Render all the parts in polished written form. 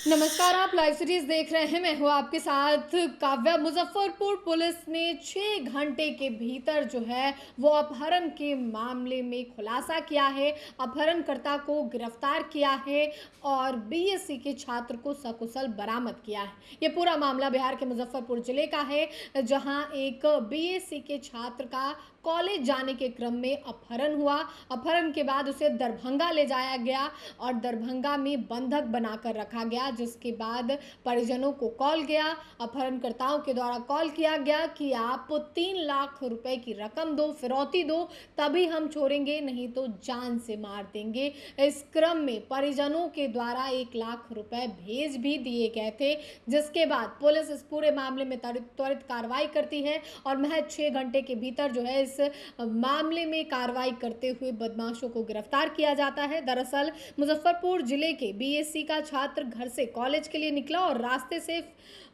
नमस्कार, आप live series देख रहे हैं। मैं हूँ आपके साथ काव्या। मुजफ्फरपुर पुलिस ने 6 घंटे के भीतर जो है वो अपहरण के मामले में खुलासा किया है, अपहरणकर्ता को गिरफ्तार किया है और बीएससी के छात्र को सकुशल बरामद किया है। ये पूरा मामला बिहार के मुजफ्फरपुर जिले का है, जहां एक बीएससी के छात्र का कॉलेज जाने के क्रम में अपहरण हुआ। अपहरण के बाद उसे दरभंगा ले जाया गया और दरभंगा में बंधक बनाकर रखा गया, जिसके बाद परिजनों को कॉल गया, अपहरणकर्ताओं के द्वारा कॉल किया गया कि आप 3 लाख रुपए की रकम दो, फिरौती दो, तभी हम छोड़ेंगे, नहीं तो जान से मार देंगे। इस क्रम में परिजनों के द्वारा 1 लाख रुपए भेज भी दिए गए थे, जिसके बाद पुलिस इस पूरे मामले में त्वरित कार्रवाई करती है और महज 6 घंटे के भीतर जो है इस मामले में कार्रवाई करते हुए बदमाशों को गिरफ्तार किया जाता है। दरअसल मुजफ्फरपुर जिले के बीएससी का छात्र घर से कॉलेज के लिए निकला और रास्ते से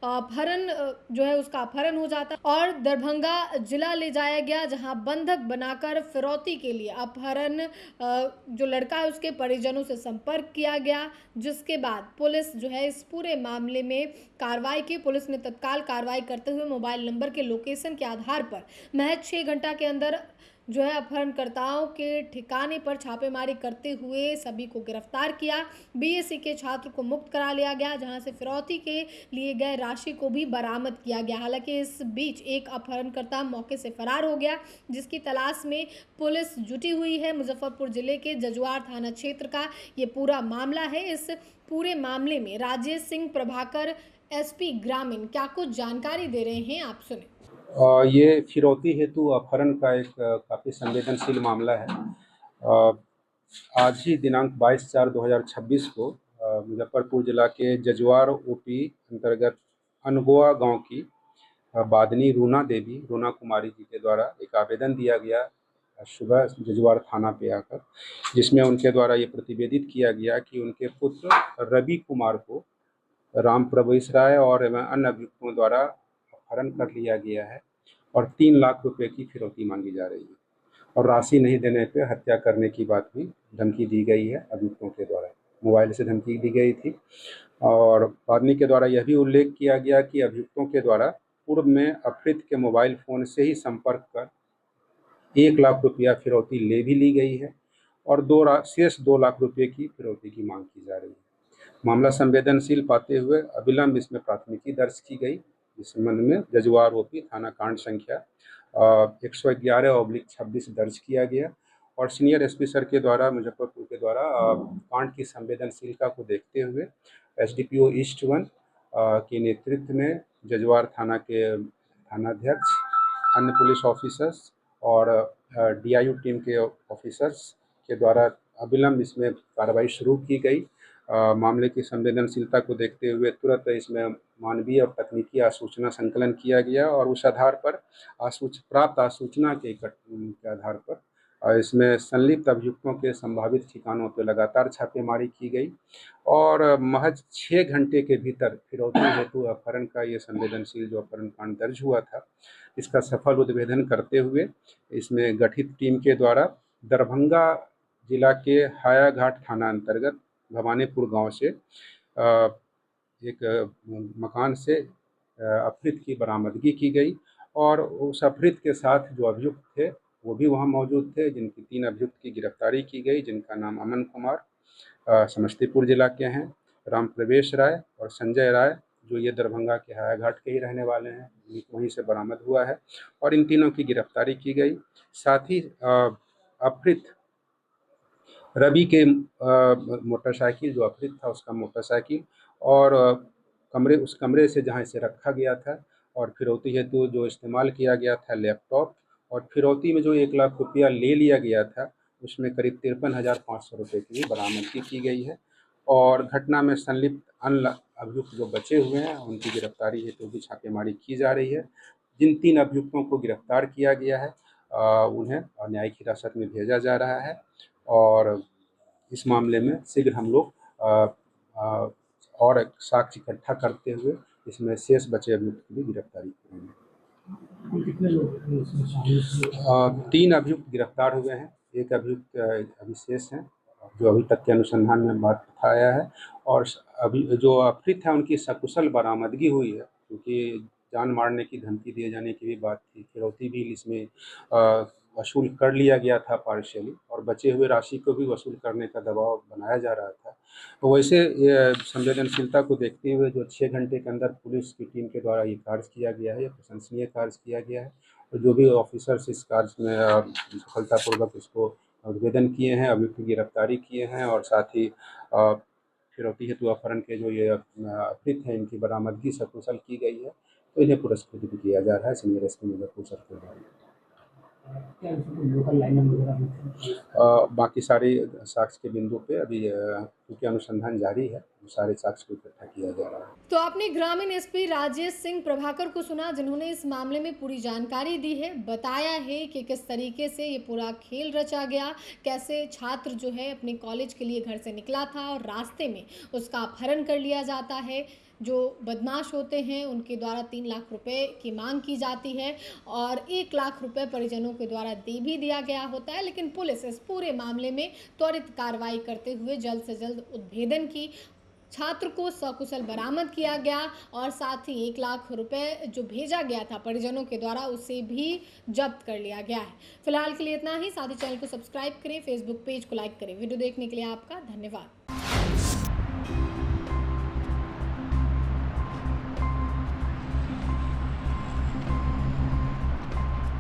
अपहरण जो है उसका अपहरण हो जाता और दरभंगा जिला ले जाया गया, जहां बंधक बनाकर फिरौती के लिए अपहरण जो लड़का है उसके परिजनों से संपर्क किया गया, जिसके बाद पुलिस जो है इस पूरे मामले में कार्रवाई की। पुलिस ने तत्काल कार्रवाई करते हुए मोबाइल नंबर के लोकेशन के आधार पर महज 6 घंटा के अंदर जो है अपहरणकर्ताओं के ठिकाने पर छापेमारी करते हुए सभी को गिरफ्तार किया। बीएससी के छात्र को मुक्त करा लिया गया, जहां से फिरौती के लिए गए राशि को भी बरामद किया गया। हालांकि इस बीच एक अपहरणकर्ता मौके से फरार हो गया, जिसकी तलाश में पुलिस जुटी हुई है। मुजफ्फरपुर जिले के जजुआर थाना क्षेत्र का ये पूरा मामला है। इस पूरे मामले में राजेश सिंह प्रभाकर एसपी ग्रामीण क्या कुछ जानकारी दे रहे हैं, आप सुने। ये फिरौती हेतु अपहरण का एक काफ़ी संवेदनशील मामला है। आज ही दिनांक 22/4/2026 को मुजफ्फरपुर जिला के जजुआर ओपी अंतर्गत अनगोआ गांव की बादनी रूना कुमारी जी के द्वारा एक आवेदन दिया गया सुबह जजुआर थाना पे आकर, जिसमें उनके द्वारा ये प्रतिवेदित किया गया कि उनके पुत्र रवि कुमार को राम प्रवेश राय और अन्य अभियुक्तों द्वारा अपहरण कर लिया गया है और 3 लाख रुपए की फिरौती मांगी जा रही है और राशि नहीं देने पे हत्या करने की बात भी धमकी दी गई है। अभियुक्तों के द्वारा मोबाइल से धमकी दी गई थी और आदमी के द्वारा यह भी उल्लेख किया गया कि अभियुक्तों के द्वारा पूर्व में अपहृत के मोबाइल फ़ोन से ही संपर्क कर 1 लाख रुपया फिरौती ले भी ली गई है और शेष 2 लाख रुपये की फिरौती की मांग की जा रही है। मामला संवेदनशील पाते हुए अविलंब इसमें प्राथमिकी दर्ज की गई। इस संबंध में जजुआर ओपी थाना कांड संख्या 111/26 दर्ज किया गया और सीनियर एसपी सर के द्वारा मुजफ्फरपुर के द्वारा कांड की संवेदनशीलता को देखते हुए एसडीपीओ ईस्ट 1 के नेतृत्व में जजुआर थाना के थानाध्यक्ष, अन्य पुलिस ऑफिसर्स और डीआईयू टीम के ऑफिसर्स के द्वारा अविलंब इसमें कार्रवाई शुरू की गई। मामले की संवेदनशीलता को देखते हुए तुरंत इसमें मानवीय और तकनीकी आसूचना संकलन किया गया और उस आधार पर प्राप्त आसूचना के आधार पर इसमें संलिप्त अभियुक्तों के संभावित ठिकानों पर लगातार छापेमारी की गई और महज 6 घंटे के भीतर फिरौती हेतु अपहरण का ये संवेदनशील जो अपहरण कांड दर्ज हुआ था, इसका सफल उद्भेदन करते हुए इसमें गठित टीम के द्वारा दरभंगा जिला के हायाघाट थाना अंतर्गत भवानीपुर गांव से एक मकान से अपहृत की बरामदगी की गई और उस अपहृत के साथ जो अभियुक्त थे वो भी वहां मौजूद थे, जिनकी 3 अभियुक्त की गिरफ्तारी की गई, जिनका नाम अमन कुमार समस्तीपुर जिला के हैं, राम प्रवेश राय और संजय राय जो ये दरभंगा के हायाघाट के ही रहने वाले हैं, वहीं से बरामद हुआ है और इन तीनों की गिरफ्तारी की गई। साथ ही अपहृत रवि के मोटरसाइकिल जो अपहृत था उसका मोटरसाइकिल और उस कमरे से जहां इसे रखा गया था और फिरौती हेतु जो इस्तेमाल किया गया था लैपटॉप और फिरौती में जो 1 लाख रुपया ले लिया गया था उसमें करीब 53,500 रुपये की भी बरामदगी की गई है और घटना में संलिप्त अन्य अभियुक्त जो बचे हुए हैं उनकी गिरफ्तारी हेतु भी छापेमारी की जा रही है। जिन 3 अभियुक्तों को गिरफ्तार किया गया है उन्हें न्यायिक हिरासत में भेजा जा रहा है और इस मामले में शीघ्र हम लोग और साक्ष्य इकट्ठा करते हुए इसमें शेष बचे अभियुक्त की भी गिरफ्तारी करेंगे। कितने लोग इसमें शामिल थे? 3 अभियुक्त गिरफ्तार हुए हैं, एक अभियुक्त अभी शेष हैं जो अभी तक के अनुसंधान में बात आया है। और अभी जो अपहृत है उनकी सकुशल बरामदगी हुई है, क्योंकि जान मारने की धमकी दिए जाने की भी बात थी। फिरौती भी इसमें वसूल कर लिया गया था पार्शियली, और बचे हुए राशि को भी वसूल करने का दबाव बनाया जा रहा था। तो वैसे ये संवेदनशीलता को देखते हुए जो 6 घंटे के अंदर पुलिस की टीम के द्वारा ये कार्य किया गया है, ये प्रशंसनीय कार्य किया गया है। और जो भी ऑफिसर्स इस कार्य में सफलतापूर्वक इसको उद्भेदन किए हैं, अभियुक्त की गिरफ्तारी किए हैं, और साथ ही फिरौती हेतु अपहरण के जो ये अपहृत हैं इनकी बरामदगी सकुशल की गई है। तो इन्हें पुरस्कृत भी किया जा रहा है सीनियर एसपी मुजफ्फरपुर सर के द्वारा। क्या इसको लोकल लाइनर वगैरह भी थे? बाकी सारे साक्ष्य के बिंदु पे अभी क्योंकि अनुसंधान जारी है, सारे साक्ष्य को इकट्ठा किया जा रहा है। तो आपने ग्रामीण एसपी राजेश सिंह प्रभाकर को सुना, जिन्होंने इस मामले में पूरी जानकारी दी है, बताया है कि किस तरीके से ये पूरा खेल रचा गया, कैसे छात्र जो है अपने कॉलेज के लिए घर से निकला था और रास्ते में उसका अपहरण कर लिया जाता है। जो बदमाश होते हैं उनके द्वारा 3 लाख रुपए की मांग की जाती है और 1 लाख रुपए परिजनों के द्वारा दे भी दिया गया होता है, लेकिन पुलिस इस पूरे मामले में त्वरित कार्रवाई करते हुए जल्द से जल्द उद्भेदन की, छात्र को सकुशल बरामद किया गया और साथ ही 1 लाख रुपए जो भेजा गया था परिजनों के द्वारा उसे भी जब्त कर लिया गया है। फिलहाल के लिए इतना ही। साथ ही चैनल को सब्सक्राइब करें, फेसबुक पेज को लाइक करें। वीडियो देखने के लिए आपका धन्यवाद।